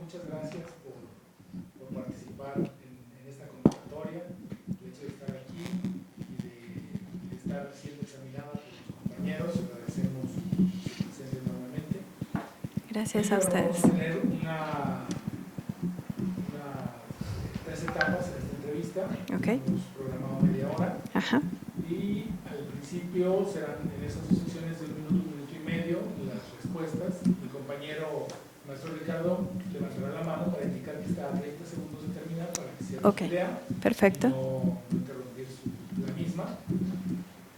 muchas gracias por participar en esta convocatoria, el hecho de estar aquí y de estar siendo examinada por los compañeros. Agradecemos su presencia nuevamente. Gracias a ustedes. Vamos a tener tres etapas en esta entrevista. Okay. Hemos programado media hora. Ajá. Y al principio serán en esas dos secciones de un minuto y medio las respuestas. Mi compañero maestro Ricardo levantará la mano para indicar que está a 30 segundos de terminar para que sea su idea. Perfecto. Y no interrumpir la misma.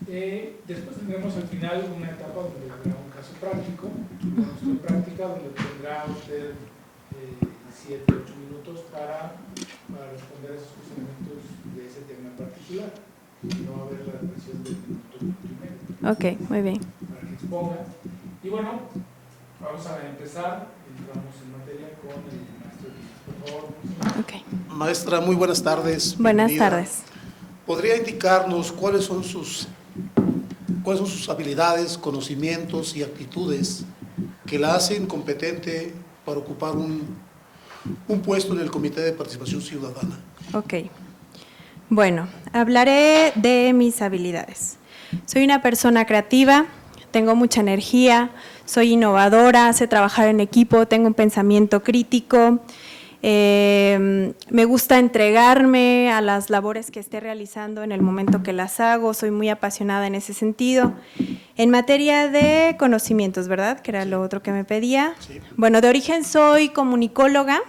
Después tendremos al final una etapa donde habrá un caso práctico, una cuestión práctica donde tendrá usted 7 u 8 minutos para responder a esos cuestionamientos de ese tema en particular. No va a haber la duración del minuto y medio. Ok, muy bien. Para que exponga. Y bueno, vamos a empezar. Entramos en materia con el maestro Luis, por favor. Okay. Maestra, muy buenas tardes. Buenas Bienvenida. tardes. ¿Podría indicarnos cuáles son sus habilidades, conocimientos y actitudes que la hacen competente para ocupar un puesto en el Comité de Participación Ciudadana? Ok. Bueno, hablaré de mis habilidades. Soy una persona creativa, tengo mucha energía, soy innovadora, sé trabajar en equipo, tengo un pensamiento crítico, me gusta entregarme a las labores que esté realizando en el momento que las hago, soy muy apasionada en ese sentido. En materia de conocimientos, ¿verdad? Que era lo otro que me pedía. Sí. Bueno, de origen soy comunicóloga,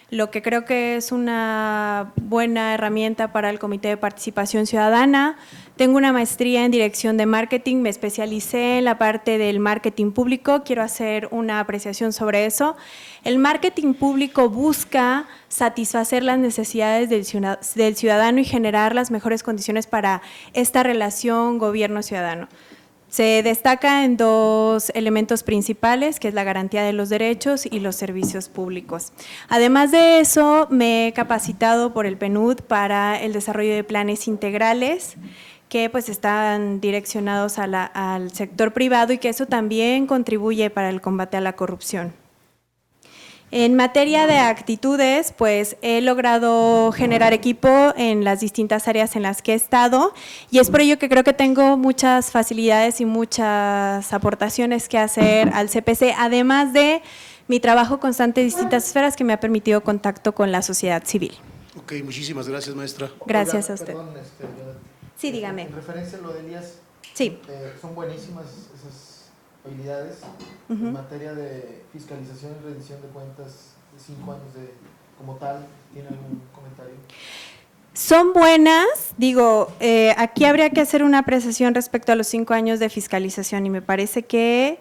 lo que creo que es una buena herramienta para el Comité de Participación Ciudadana. Tengo una maestría en Dirección de Marketing, me especialicé en la parte del marketing público, quiero hacer una apreciación sobre eso. El marketing público busca satisfacer las necesidades del ciudadano y generar las mejores condiciones para esta relación gobierno-ciudadano. Se destaca en dos elementos principales, que es la garantía de los derechos y los servicios públicos. Además de eso, me he capacitado por el PNUD para el desarrollo de planes integrales que pues están direccionados al sector privado y que eso también contribuye para el combate a la corrupción. En materia de actitudes, pues he logrado generar equipo en las distintas áreas en las que he estado y es por ello que creo que tengo muchas facilidades y muchas aportaciones que hacer al CPC, además de mi trabajo constante en distintas esferas que me ha permitido contacto con la sociedad civil. Ok, muchísimas gracias, maestra. Gracias Oiga, a usted. Perdón, Sí, dígame. En referencia a lo de Elías, Sí. son buenísimas esas habilidades en materia de fiscalización y rendición de cuentas de 5 años como tal. ¿Tiene algún comentario? Son buenas, digo, aquí habría que hacer una apreciación respecto a los 5 años de fiscalización y me parece que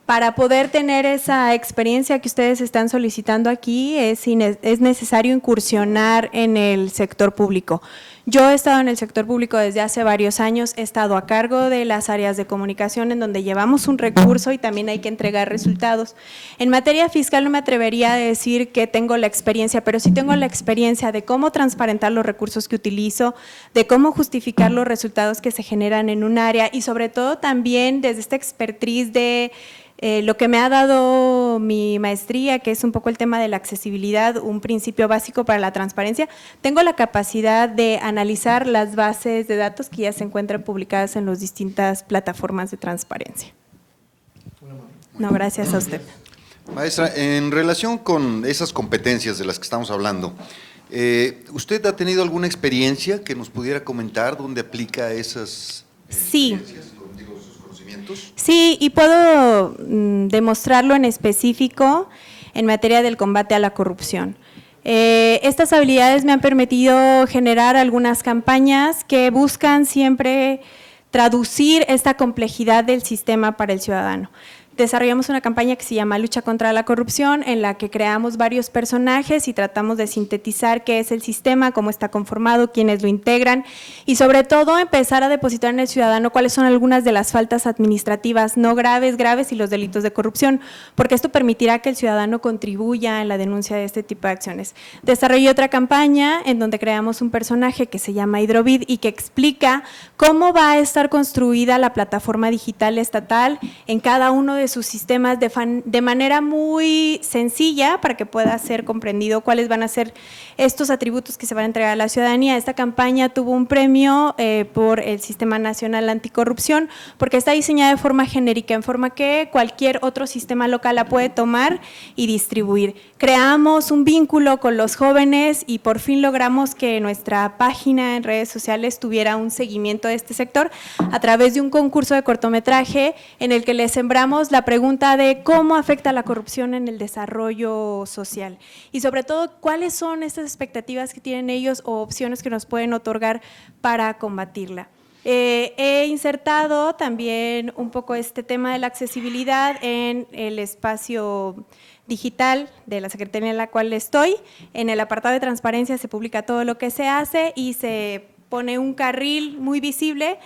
para poder tener esa experiencia que ustedes están solicitando aquí es necesario incursionar en el sector público. Yo he estado en el sector público desde hace varios años, he estado a cargo de las áreas de comunicación en donde llevamos un recurso y también hay que entregar resultados. En materia fiscal no me atrevería a decir que tengo la experiencia, pero sí tengo la experiencia de cómo transparentar los recursos que utilizo, de cómo justificar los resultados que se generan en un área y sobre todo también desde esta expertise de lo que me ha dado mi maestría, que es un poco el tema de la accesibilidad, un principio básico para la transparencia, tengo la capacidad de analizar las bases de datos que ya se encuentran publicadas en las distintas plataformas de transparencia. No, gracias a usted. Maestra, en relación con esas competencias de las que estamos hablando, ¿usted ha tenido alguna experiencia que nos pudiera comentar dónde aplica esas experiencias? Sí, y puedo demostrarlo en específico en materia del combate a la corrupción. Estas habilidades me han permitido generar algunas campañas que buscan siempre traducir esta complejidad del sistema para el ciudadano. Desarrollamos una campaña que se llama Lucha contra la Corrupción, en la que creamos varios personajes y tratamos de sintetizar qué es el sistema, cómo está conformado, quiénes lo integran y sobre todo empezar a depositar en el ciudadano cuáles son algunas de las faltas administrativas no graves y los delitos de corrupción, porque esto permitirá que el ciudadano contribuya en la denuncia de este tipo de acciones. Desarrollé otra campaña en donde creamos un personaje que se llama Hidrovid y que explica cómo va a estar construida la plataforma digital estatal en cada uno de de sus sistemas de manera muy sencilla para que pueda ser comprendido cuáles van a ser estos atributos que se van a entregar a la ciudadanía. Esta campaña tuvo un premio por el Sistema Nacional Anticorrupción porque está diseñada de forma genérica, en forma que cualquier otro sistema local la puede tomar y distribuir. Creamos un vínculo con los jóvenes y por fin logramos que nuestra página en redes sociales tuviera un seguimiento de este sector a través de un concurso de cortometraje en el que le sembramos la pregunta de cómo afecta la corrupción en el desarrollo social y sobre todo cuáles son estas expectativas que tienen ellos o opciones que nos pueden otorgar para combatirla. He insertado también un poco este tema de la accesibilidad en el espacio digital de la Secretaría en la cual estoy. En el apartado de transparencia se publica todo lo que se hace y se pone un carril muy visible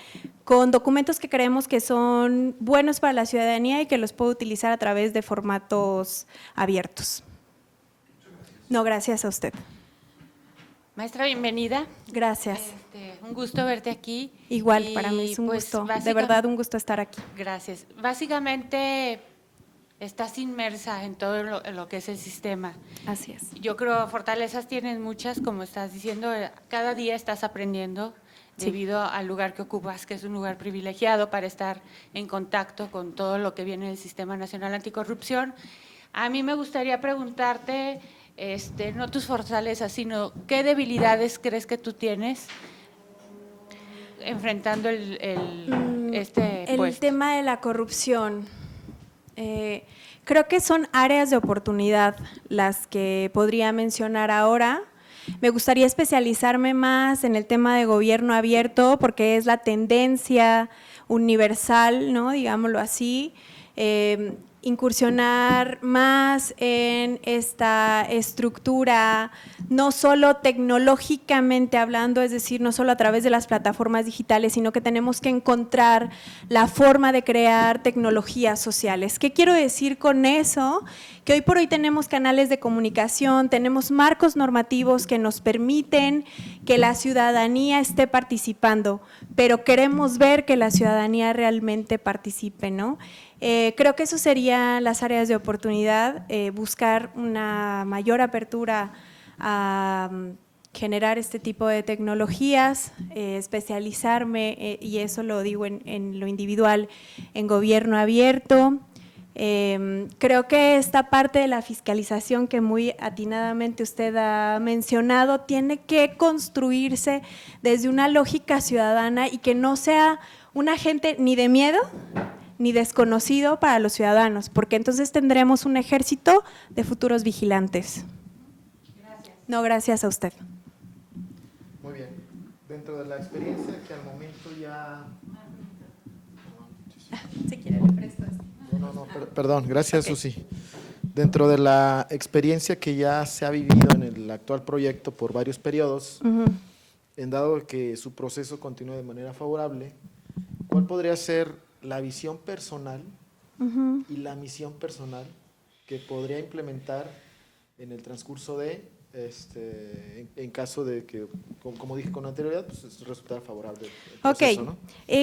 con documentos que creemos que son buenos para la ciudadanía y que los puede utilizar a través de formatos abiertos. No, gracias a usted. Maestra, bienvenida. Gracias. Un gusto verte aquí. Igual, Y, para mí es un pues, gusto, de verdad un gusto estar aquí. Gracias. Básicamente estás inmersa en todo lo que es el sistema. Así es. Yo creo fortalezas tienes muchas, como estás diciendo, cada día estás aprendiendo Sí. debido al lugar que ocupas, que es un lugar privilegiado para estar en contacto con todo lo que viene del Sistema Nacional Anticorrupción. A mí me gustaría preguntarte, no tus fortalezas, sino qué debilidades crees que tú tienes enfrentando este El puesto. tema de la corrupción. Creo que son áreas de oportunidad las que podría mencionar ahora. Me gustaría especializarme más en el tema de gobierno abierto porque es la tendencia universal, ¿no? Digámoslo así. Incursionar más en esta estructura, no solo tecnológicamente hablando, es decir, no solo a través de las plataformas digitales, sino que tenemos que encontrar la forma de crear tecnologías sociales. ¿Qué quiero decir con eso? Que hoy por hoy tenemos canales de comunicación, tenemos marcos normativos que nos permiten que la ciudadanía esté participando, pero queremos ver que la ciudadanía realmente participe, ¿no? Creo que eso serían las áreas de oportunidad, buscar una mayor apertura a generar este tipo de tecnologías, especializarme, y eso lo digo en lo individual, en gobierno abierto. Creo que esta parte de la fiscalización que muy atinadamente usted ha mencionado tiene que construirse desde una lógica ciudadana y que no sea un agente ni de miedo ni desconocido para los ciudadanos, porque entonces tendremos un ejército de futuros vigilantes. Gracias. No, gracias a usted. Muy bien. Dentro de la experiencia que al momento ya… Si quiere, le presto esto. Perdón, gracias, okay. Susi. Dentro de la experiencia que ya se ha vivido en el actual proyecto por varios periodos, en dado que su proceso continúe de manera favorable, ¿cuál podría ser la visión personal y la misión personal que podría implementar en el transcurso de, en caso de que, como dije con anterioridad, pues resultara favorable el proceso, ¿no?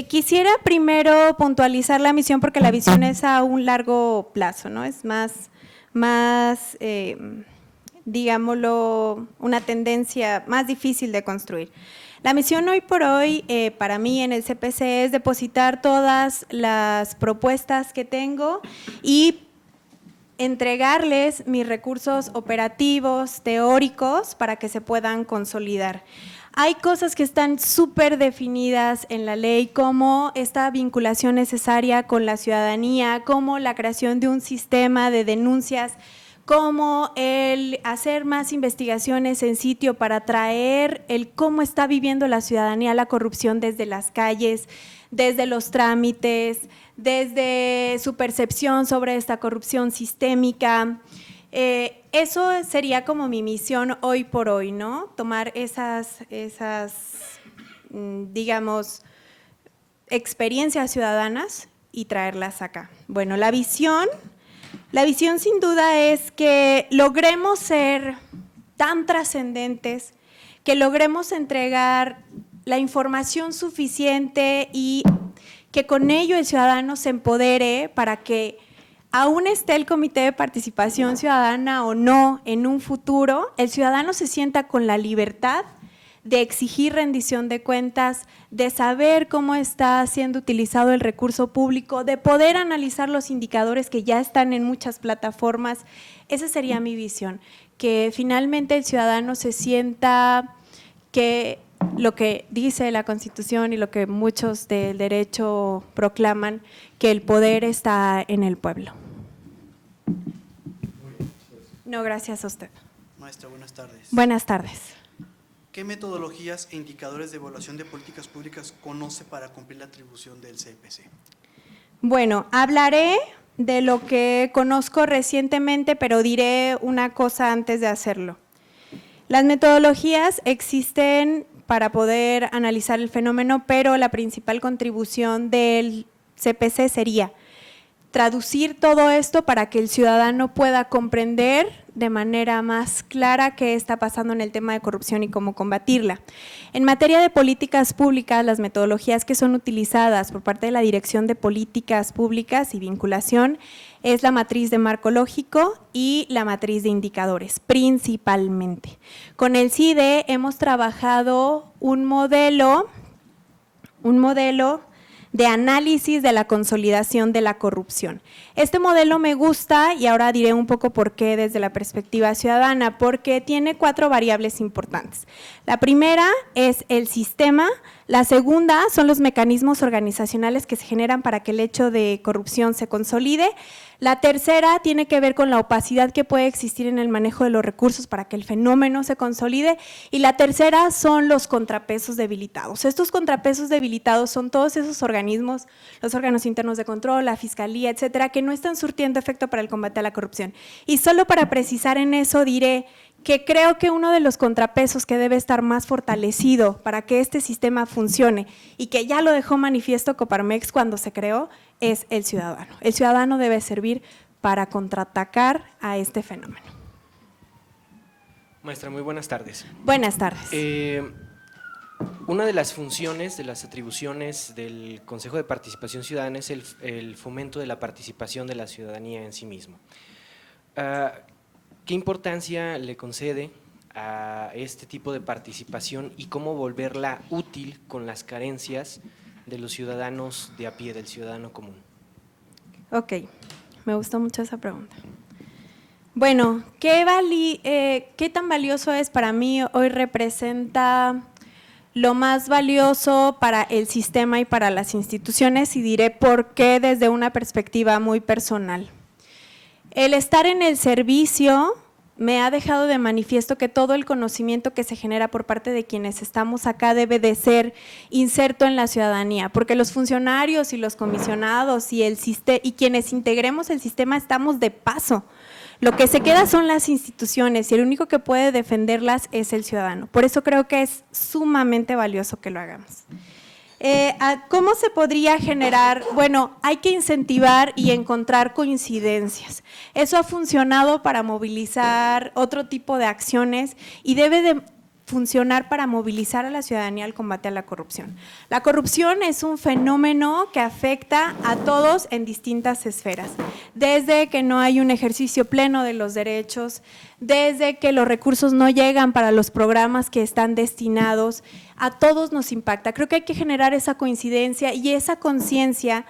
Quisiera primero puntualizar la misión porque la visión es a un largo plazo, ¿no? Es más digámoslo, una tendencia más difícil de construir. La misión hoy por hoy, para mí en el CPC, es depositar todas las propuestas que tengo y entregarles mis recursos operativos, teóricos, para que se puedan consolidar. Hay cosas que están súper definidas en la ley, como esta vinculación necesaria con la ciudadanía, como la creación de un sistema de denuncias, como el hacer más investigaciones en sitio para traer el cómo está viviendo la ciudadanía la corrupción desde las calles, desde los trámites, desde su percepción sobre esta corrupción sistémica. Eso sería como mi misión hoy por hoy, ¿no? Tomar esas digamos, experiencias ciudadanas y traerlas acá. Bueno, la visión sin duda es que logremos ser tan trascendentes, que logremos entregar la información suficiente y que con ello el ciudadano se empodere para que aún esté el Comité de Participación Ciudadana o no en un futuro, el ciudadano se sienta con la libertad de exigir rendición de cuentas, de saber cómo está siendo utilizado el recurso público, de poder analizar los indicadores que ya están en muchas plataformas. Esa sería mi visión, que finalmente el ciudadano se sienta que lo que dice la Constitución y lo que muchos del derecho proclaman, que el poder está en el pueblo. No, gracias a usted. Maestra, buenas tardes. Buenas tardes. ¿Qué metodologías e indicadores de evaluación de políticas públicas conoce para cumplir la atribución del CPC? Bueno, hablaré de lo que conozco recientemente, pero diré una cosa antes de hacerlo. Las metodologías existen para poder analizar el fenómeno, pero la principal contribución del CPC sería traducir todo esto para que el ciudadano pueda comprender de manera más clara qué está pasando en el tema de corrupción y cómo combatirla. En materia de políticas públicas, las metodologías que son utilizadas por parte de la Dirección de Políticas Públicas y Vinculación es la matriz de marco lógico y la matriz de indicadores, principalmente. Con el CIDE hemos trabajado un modelo de análisis de la consolidación de la corrupción. Este modelo me gusta y ahora diré un poco por qué desde la perspectiva ciudadana, porque tiene 4 variables importantes. La primera es el sistema, la segunda son los mecanismos organizacionales que se generan para que el hecho de corrupción se consolide. La tercera tiene que ver con la opacidad que puede existir en el manejo de los recursos para que el fenómeno se consolide, y la tercera son los contrapesos debilitados. Estos contrapesos debilitados son todos esos organismos, los órganos internos de control, la fiscalía, etcétera, que no están surtiendo efecto para el combate a la corrupción. Y solo para precisar en eso diré que creo que uno de los contrapesos que debe estar más fortalecido para que este sistema funcione, y que ya lo dejó manifiesto Coparmex cuando se creó, es el ciudadano. El ciudadano debe servir para contraatacar a este fenómeno. Maestra, muy buenas tardes. Buenas tardes. Una de las funciones, de las atribuciones del Consejo de Participación Ciudadana es el fomento de la participación de la ciudadanía en sí mismo. ¿Qué importancia le concede a este tipo de participación y cómo volverla útil con las carencias de los ciudadanos de a pie, del ciudadano común? Ok, me gustó mucho esa pregunta. Bueno, ¿qué tan valioso es para mí? Hoy representa lo más valioso para el sistema y para las instituciones, y diré por qué desde una perspectiva muy personal. El estar en el servicio me ha dejado de manifiesto que todo el conocimiento que se genera por parte de quienes estamos acá debe de ser inserto en la ciudadanía, porque los funcionarios y los comisionados y quienes integremos el sistema estamos de paso. Lo que se queda son las instituciones y el único que puede defenderlas es el ciudadano. Por eso creo que es sumamente valioso que lo hagamos. ¿Cómo se podría generar? Bueno, hay que incentivar y encontrar coincidencias. Eso ha funcionado para movilizar otro tipo de acciones y debe de funcionar para movilizar a la ciudadanía al combate a la corrupción. La corrupción es un fenómeno que afecta a todos en distintas esferas, desde que no hay un ejercicio pleno de los derechos, desde que los recursos no llegan para los programas que están destinados, a todos nos impacta. Creo que hay que generar esa coincidencia y esa conciencia,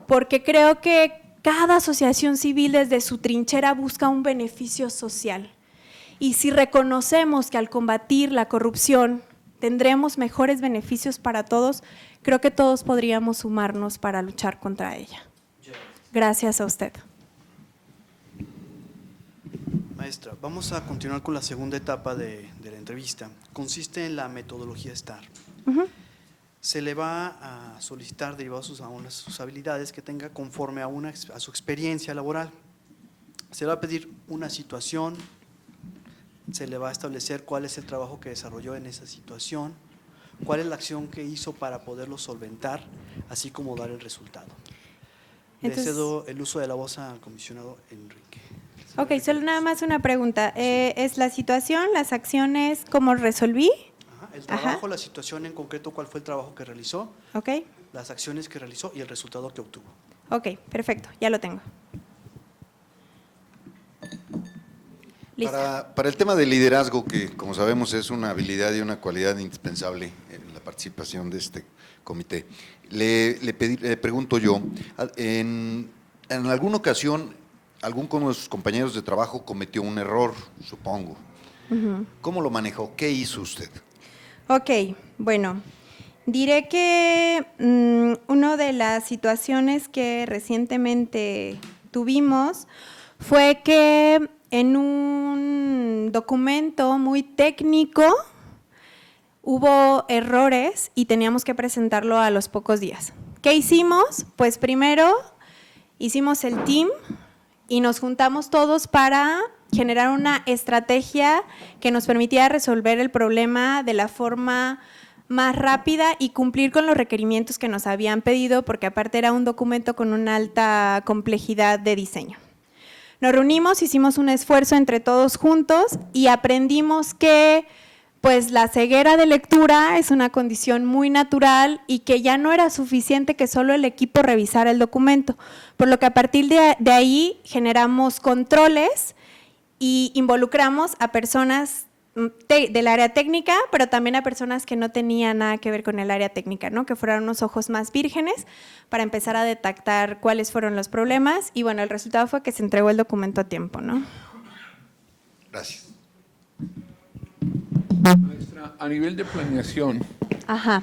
porque creo que cada asociación civil desde su trinchera busca un beneficio social. Y si reconocemos que al combatir la corrupción tendremos mejores beneficios para todos, creo que todos podríamos sumarnos para luchar contra ella. Gracias a usted. Maestra, vamos a continuar con la segunda etapa de la entrevista. Consiste en la metodología STAR. Se le va a solicitar, derivados a sus habilidades que tenga conforme a su experiencia laboral. Se le va a pedir una situación, se le va a establecer cuál es el trabajo que desarrolló en esa situación, cuál es la acción que hizo para poderlo solventar, así como dar el resultado. Le cedo el uso de la voz al comisionado Enrique. Ok, solo nada más una pregunta. ¿Es la situación, las acciones, cómo resolví? El trabajo, la situación en concreto, cuál fue el trabajo que realizó, Ok. las acciones que realizó y el resultado que obtuvo. Ok, perfecto, ya lo tengo. Listo. Para el tema del liderazgo, que como sabemos es una habilidad y una cualidad indispensable en la participación de este comité, le pregunto yo, en alguna ocasión algún de sus compañeros de trabajo cometió un error, supongo. ¿Cómo lo manejó? ¿Qué hizo usted? Ok, bueno, diré que una de las situaciones que recientemente tuvimos fue que en un documento muy técnico hubo errores y teníamos que presentarlo a los pocos días. ¿Qué hicimos? Pues primero hicimos el team y nos juntamos todos para generar una estrategia que nos permitiera resolver el problema de la forma más rápida y cumplir con los requerimientos que nos habían pedido, porque aparte era un documento con una alta complejidad de diseño. Nos reunimos, hicimos un esfuerzo entre todos juntos y aprendimos que pues la ceguera de lectura es una condición muy natural y que ya no era suficiente que solo el equipo revisara el documento, por lo que a partir de ahí generamos controles y involucramos a personas del área técnica, pero también a personas que no tenían nada que ver con el área técnica, ¿no? Que fueran unos ojos más vírgenes para empezar a detectar cuáles fueron los problemas y bueno, el resultado fue que se entregó el documento a tiempo, ¿no? Gracias. Maestra, a nivel de planeación, Ajá.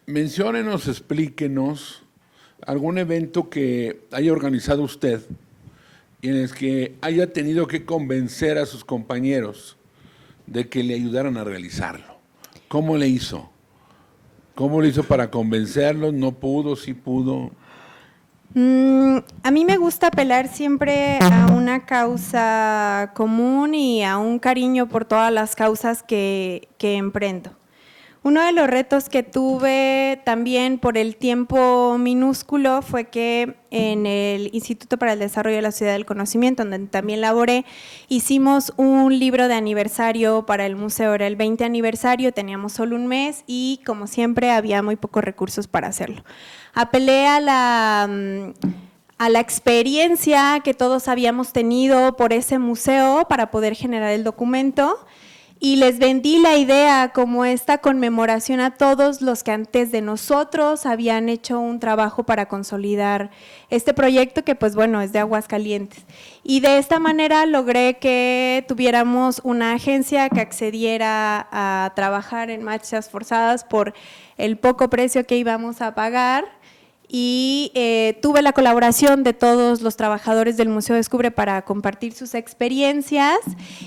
menciónenos, explíquenos algún evento que haya organizado usted y en el que haya tenido que convencer a sus compañeros de que le ayudaran a realizarlo. ¿Cómo le hizo? ¿Cómo le hizo para convencerlos? ¿No pudo? ¿Sí pudo? A mí me gusta apelar siempre a una causa común y a un cariño por todas las causas que emprendo. Uno de los retos que tuve también por el tiempo minúsculo fue que en el Instituto para el Desarrollo de la Sociedad del Conocimiento, donde también laboré, hicimos un libro de aniversario para el museo, era el 20 aniversario, teníamos solo un mes y como siempre había muy pocos recursos para hacerlo. Apelé a la experiencia que todos habíamos tenido por ese museo para poder generar el documento y les vendí la idea como esta conmemoración a todos los que antes de nosotros habían hecho un trabajo para consolidar este proyecto que pues bueno es de Aguascalientes. Y de esta manera logré que tuviéramos una agencia que accediera a trabajar en marchas forzadas por el poco precio que íbamos a pagar. Y tuve la colaboración de todos los trabajadores del Museo Descubre para compartir sus experiencias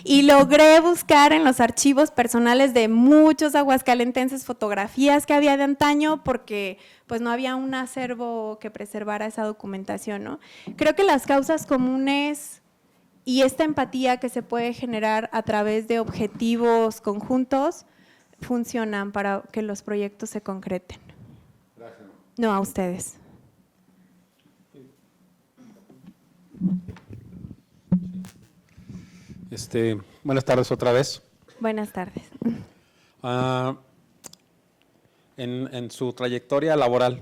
y logré buscar en los archivos personales de muchos aguascalentenses fotografías que había de antaño porque pues no había un acervo que preservara esa documentación, ¿no? Creo que las causas comunes y esta empatía que se puede generar a través de objetivos conjuntos funcionan para que los proyectos se concreten. No, a ustedes. Buenas tardes otra vez. Buenas tardes. En su trayectoria laboral,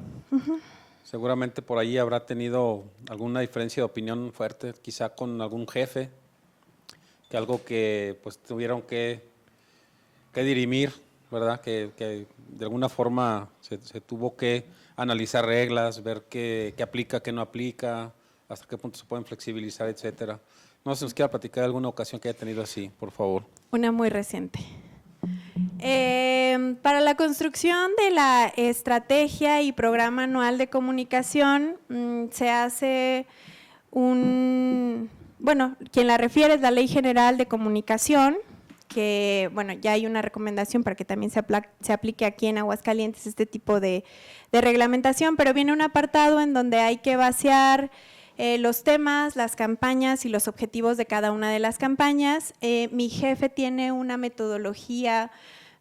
seguramente por ahí habrá tenido alguna diferencia de opinión fuerte, quizá con algún jefe, que algo que pues tuvieron que dirimir, ¿verdad? Que de alguna forma se tuvo que analizar reglas, ver qué aplica, qué no aplica, hasta qué punto se pueden flexibilizar, etcétera. No sé si nos quiera platicar de alguna ocasión que haya tenido así, por favor. Una muy reciente. Para la construcción de la estrategia y programa anual de comunicación se hace quien la refiere es la Ley General de Comunicación, que bueno, ya hay una recomendación para que también se aplique aquí en Aguascalientes este tipo de reglamentación, pero viene un apartado en donde hay que vaciar los temas, las campañas y los objetivos de cada una de las campañas. Mi jefe tiene una metodología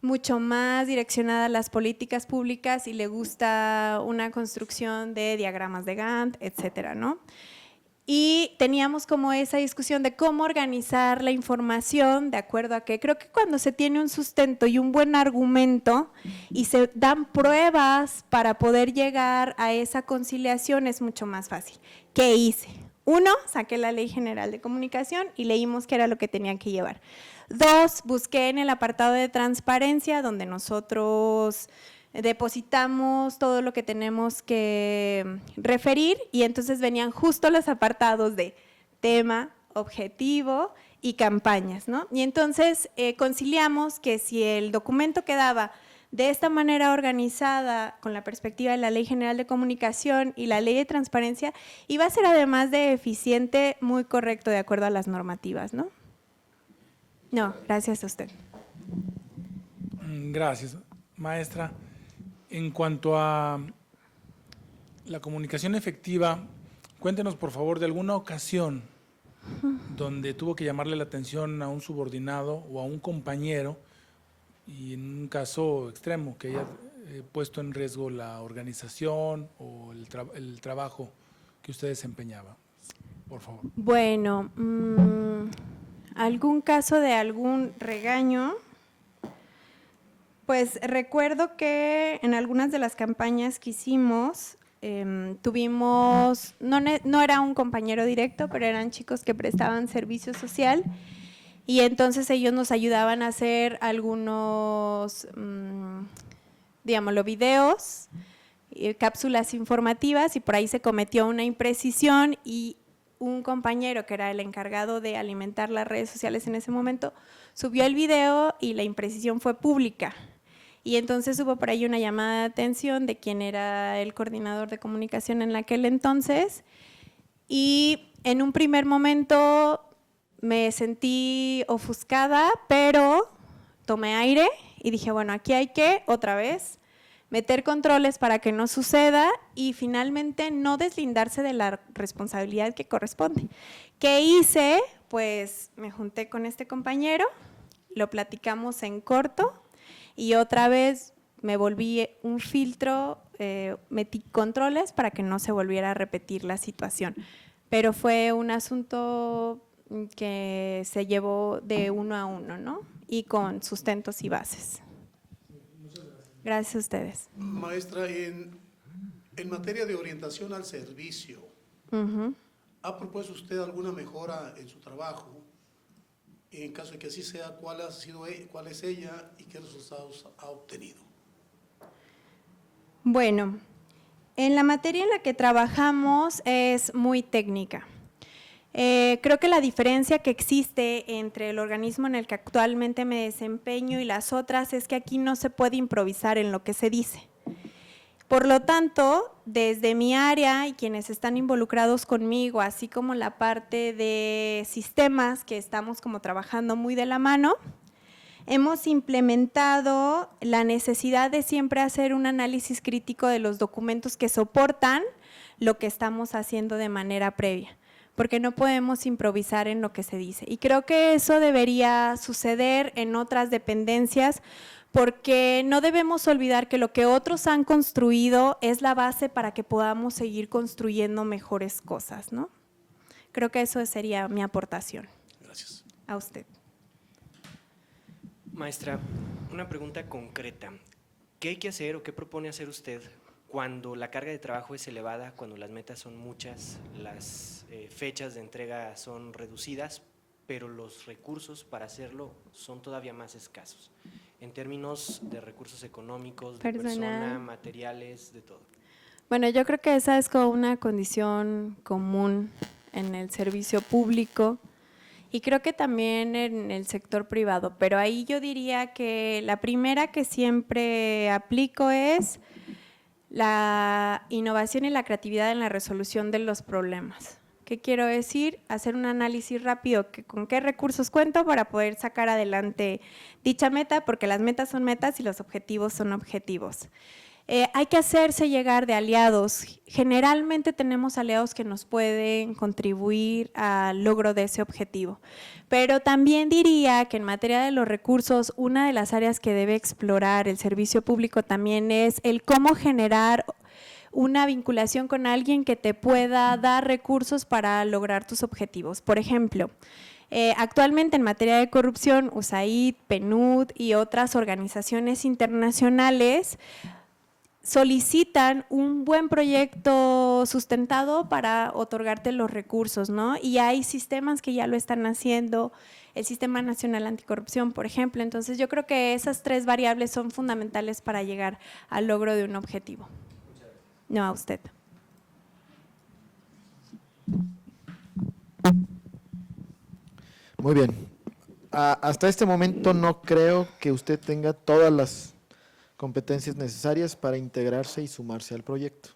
mucho más direccionada a las políticas públicas y le gusta una construcción de diagramas de Gantt, etcétera, ¿no? Y teníamos como esa discusión de cómo organizar la información de acuerdo a que creo que cuando se tiene un sustento y un buen argumento y se dan pruebas para poder llegar a esa conciliación es mucho más fácil. ¿Qué hice? 1, saqué la Ley General de Comunicación y leímos qué era lo que tenían que llevar. 2, busqué en el apartado de transparencia, donde nosotros depositamos todo lo que tenemos que referir, y entonces venían justo los apartados de tema, objetivo y campañas, ¿no? Y entonces conciliamos que si el documento quedaba de esta manera organizada, con la perspectiva de la Ley General de Comunicación y la Ley de Transparencia, iba a ser además de eficiente, muy correcto de acuerdo a las normativas, ¿no? No, gracias a usted. Gracias, maestra. En cuanto a la comunicación efectiva, cuéntenos por favor de alguna ocasión donde tuvo que llamarle la atención a un subordinado o a un compañero, y en un caso extremo que haya puesto en riesgo la organización o el trabajo que usted desempeñaba, por favor. Bueno, ¿algún caso de algún regaño? Pues recuerdo que en algunas de las campañas que hicimos tuvimos, no era un compañero directo, pero eran chicos que prestaban servicio social, y entonces ellos nos ayudaban a hacer algunos, digámoslo, videos, cápsulas informativas, y por ahí se cometió una imprecisión y un compañero que era el encargado de alimentar las redes sociales en ese momento subió el video y la imprecisión fue pública. Y entonces hubo por ahí una llamada de atención de quien era el coordinador de comunicación en aquel entonces, y en un primer momento me sentí ofuscada, pero tomé aire y dije, bueno, aquí hay que, otra vez, meter controles para que no suceda y finalmente no deslindarse de la responsabilidad que corresponde. ¿Qué hice? Pues me junté con este compañero, lo platicamos en corto y otra vez me volví un filtro, metí controles para que no se volviera a repetir la situación. Pero fue un asunto que se llevó de uno a uno, ¿no? Y con sustentos y bases. Gracias a ustedes. Maestra, en materia de orientación al servicio, ¿ha propuesto usted alguna mejora en su trabajo? En caso de que así sea, ¿cuál es ella y qué resultados ha obtenido? Bueno, en la materia en la que trabajamos es muy técnica. Creo que la diferencia que existe entre el organismo en el que actualmente me desempeño y las otras es que aquí no se puede improvisar en lo que se dice. Por lo tanto, desde mi área y quienes están involucrados conmigo, así como la parte de sistemas que estamos como trabajando muy de la mano, hemos implementado la necesidad de siempre hacer un análisis crítico de los documentos que soportan lo que estamos haciendo de manera previa, porque no podemos improvisar en lo que se dice. Y creo que eso debería suceder en otras dependencias, porque no debemos olvidar que lo que otros han construido es la base para que podamos seguir construyendo mejores cosas, ¿no? Creo que eso sería mi aportación. Gracias. A usted. Maestra, una pregunta concreta. ¿Qué hay que hacer o qué propone hacer usted cuando la carga de trabajo es elevada, cuando las metas son muchas, las fechas de entrega son reducidas, pero los recursos para hacerlo son todavía más escasos, en términos de recursos económicos, de persona, materiales, de todo? Bueno, yo creo que esa es como una condición común en el servicio público y creo que también en el sector privado, pero ahí yo diría que la primera que siempre aplico es la innovación y la creatividad en la resolución de los problemas. ¿Qué quiero decir? Hacer un análisis rápido, con qué recursos cuento para poder sacar adelante dicha meta, porque las metas son metas y los objetivos son objetivos. Hay que hacerse llegar de aliados. Generalmente tenemos aliados que nos pueden contribuir al logro de ese objetivo, pero también diría que en materia de los recursos, una de las áreas que debe explorar el servicio público también es el cómo generar una vinculación con alguien que te pueda dar recursos para lograr tus objetivos. Por ejemplo, actualmente en materia de corrupción, USAID, PNUD y otras organizaciones internacionales solicitan un buen proyecto sustentado para otorgarte los recursos, ¿no? Y hay sistemas que ya lo están haciendo, el Sistema Nacional Anticorrupción, por ejemplo. Entonces, yo creo que esas 3 variables son fundamentales para llegar al logro de un objetivo. No, a usted. Muy bien. Hasta este momento no creo que usted tenga todas las competencias necesarias para integrarse y sumarse al proyecto.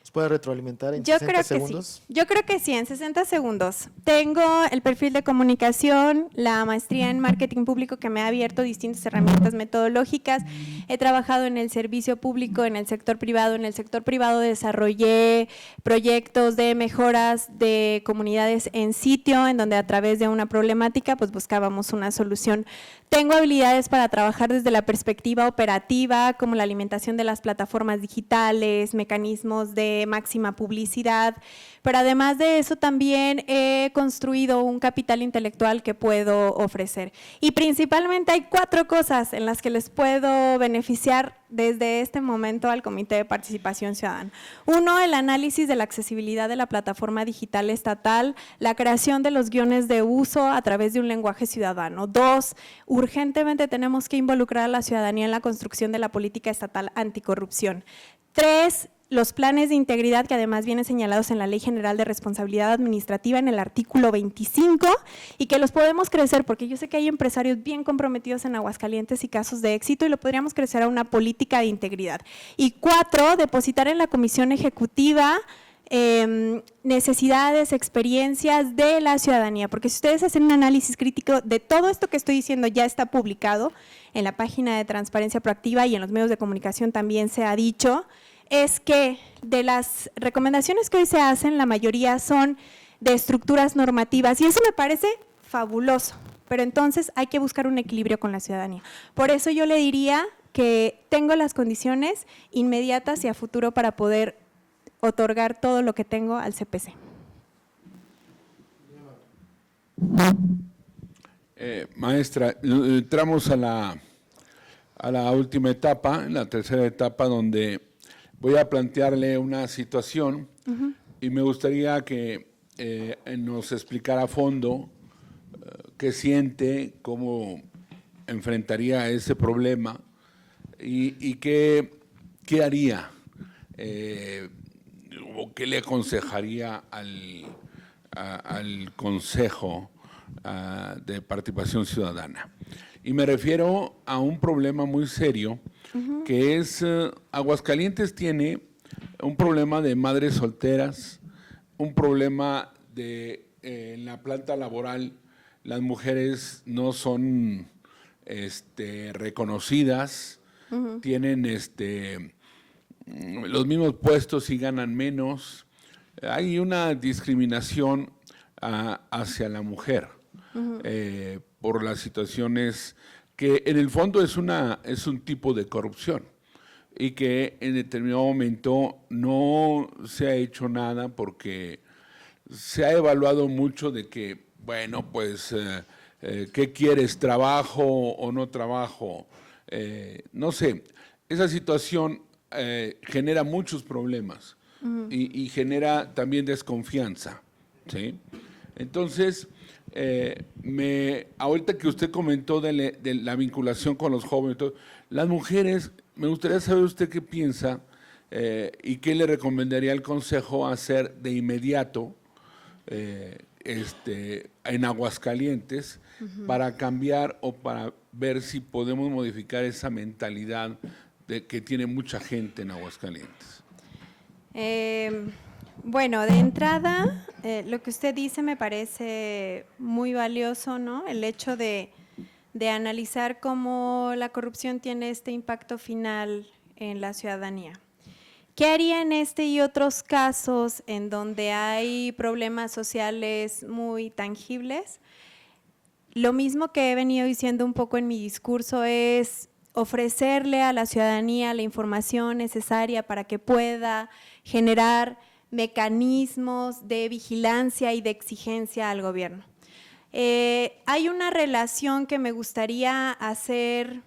¿Nos puede retroalimentar en 60 segundos? Sí. Yo creo que sí, en 60 segundos. Tengo el perfil de comunicación, la maestría en marketing público que me ha abierto distintas herramientas metodológicas. He trabajado en el servicio público, en el sector privado. En el sector privado desarrollé proyectos de mejoras de comunidades en sitio, en donde a través de una problemática pues buscábamos una solución. Tengo habilidades para trabajar desde la perspectiva operativa, como la alimentación de las plataformas digitales, mecanismos de máxima publicidad, pero además de eso también he construido un capital intelectual que puedo ofrecer. Y principalmente hay 4 cosas en las que les puedo beneficiar desde este momento al Comité de Participación Ciudadana. 1, el análisis de la accesibilidad de la plataforma digital estatal, la creación de los guiones de uso a través de un lenguaje ciudadano. 2, urgentemente tenemos que involucrar a la ciudadanía en la construcción de la política estatal anticorrupción. 3, los planes de integridad que además vienen señalados en la Ley General de Responsabilidad Administrativa en el artículo 25 y que los podemos crecer porque yo sé que hay empresarios bien comprometidos en Aguascalientes y casos de éxito y lo podríamos crecer a una política de integridad. Y 4, depositar en la Comisión Ejecutiva necesidades, experiencias de la ciudadanía, porque si ustedes hacen un análisis crítico de todo esto que estoy diciendo ya está publicado en la página de Transparencia Proactiva y en los medios de comunicación también se ha dicho, es que de las recomendaciones que hoy se hacen, la mayoría son de estructuras normativas y eso me parece fabuloso, pero entonces hay que buscar un equilibrio con la ciudadanía. Por eso yo le diría que tengo las condiciones inmediatas y a futuro para poder otorgar todo lo que tengo al CPC. Maestra, entramos a la última etapa, en la tercera etapa, donde voy a plantearle una situación y me gustaría que nos explicara a fondo qué siente, cómo enfrentaría ese problema y qué haría o qué le aconsejaría al Consejo de Participación Ciudadana. Y me refiero a un problema muy serio, que es Aguascalientes tiene un problema de madres solteras, un problema de en la planta laboral las mujeres no son reconocidas, tienen los mismos puestos y ganan menos. Hay una discriminación hacia la mujer por las situaciones que en el fondo es un tipo de corrupción y que en determinado momento no se ha hecho nada porque se ha evaluado mucho de que, bueno, pues, ¿qué quieres? ¿Trabajo o no trabajo? No sé, esa situación genera muchos problemas y genera también desconfianza, ¿sí? Entonces, ahorita que usted comentó de la vinculación con los jóvenes, las mujeres, me gustaría saber usted qué piensa y qué le recomendaría al Consejo hacer de inmediato en Aguascalientes para cambiar o para ver si podemos modificar esa mentalidad que tiene mucha gente en Aguascalientes. Bueno, de entrada, lo que usted dice me parece muy valioso, ¿no? El hecho de analizar cómo la corrupción tiene este impacto final en la ciudadanía. ¿Qué haría en este y otros casos en donde hay problemas sociales muy tangibles? Lo mismo que he venido diciendo un poco en mi discurso es ofrecerle a la ciudadanía la información necesaria para que pueda generar mecanismos de vigilancia y de exigencia al gobierno. Hay una relación que me gustaría hacer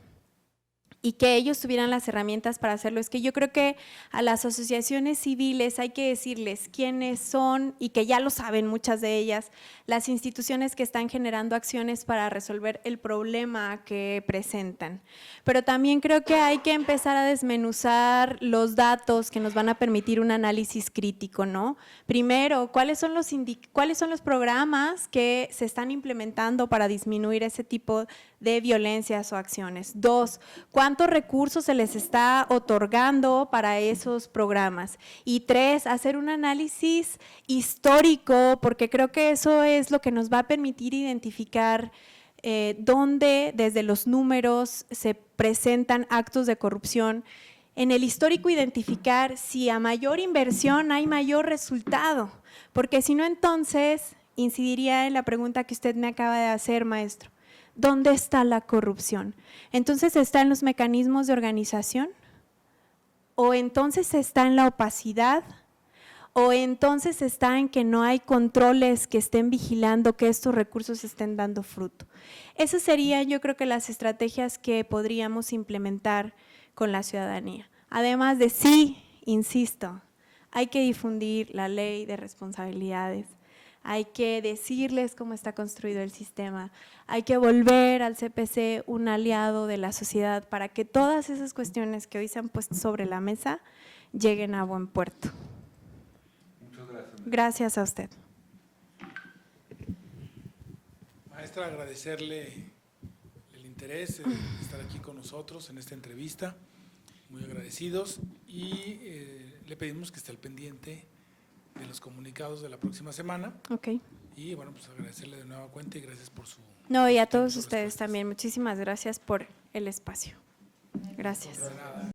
y que ellos tuvieran las herramientas para hacerlo. Es que yo creo que a las asociaciones civiles hay que decirles quiénes son, y que ya lo saben muchas de ellas, las instituciones que están generando acciones para resolver el problema que presentan. Pero también creo que hay que empezar a desmenuzar los datos que nos van a permitir un análisis crítico, ¿no? Primero, ¿cuáles son los programas que se están implementando para disminuir ese tipo de violencias o acciones? 2, ¿cuántos recursos se les está otorgando para esos programas? Y 3, hacer un análisis histórico, porque creo que eso es lo que nos va a permitir identificar dónde desde los números se presentan actos de corrupción. En el histórico identificar si a mayor inversión hay mayor resultado, porque si no, entonces incidiría en la pregunta que usted me acaba de hacer, maestro. ¿Dónde está la corrupción? ¿Entonces está en los mecanismos de organización? ¿O entonces está en la opacidad? ¿O entonces está en que no hay controles que estén vigilando que estos recursos estén dando fruto? Esas serían, yo creo, que las estrategias que podríamos implementar con la ciudadanía. Además de, sí, insisto, hay que difundir la ley de responsabilidades, hay que decirles cómo está construido el sistema, hay que volver al CPC un aliado de la sociedad para que todas esas cuestiones que hoy se han puesto sobre la mesa lleguen a buen puerto. Muchas gracias. Gracias a usted. Maestra, agradecerle el interés de estar aquí con nosotros en esta entrevista, muy agradecidos, y le pedimos que esté al pendiente de los comunicados de la próxima semana. Ok. Y bueno, pues agradecerle de nueva cuenta y gracias por su… No, y a todos sus ustedes respuestas. también, muchísimas gracias por el espacio. Gracias. De nada.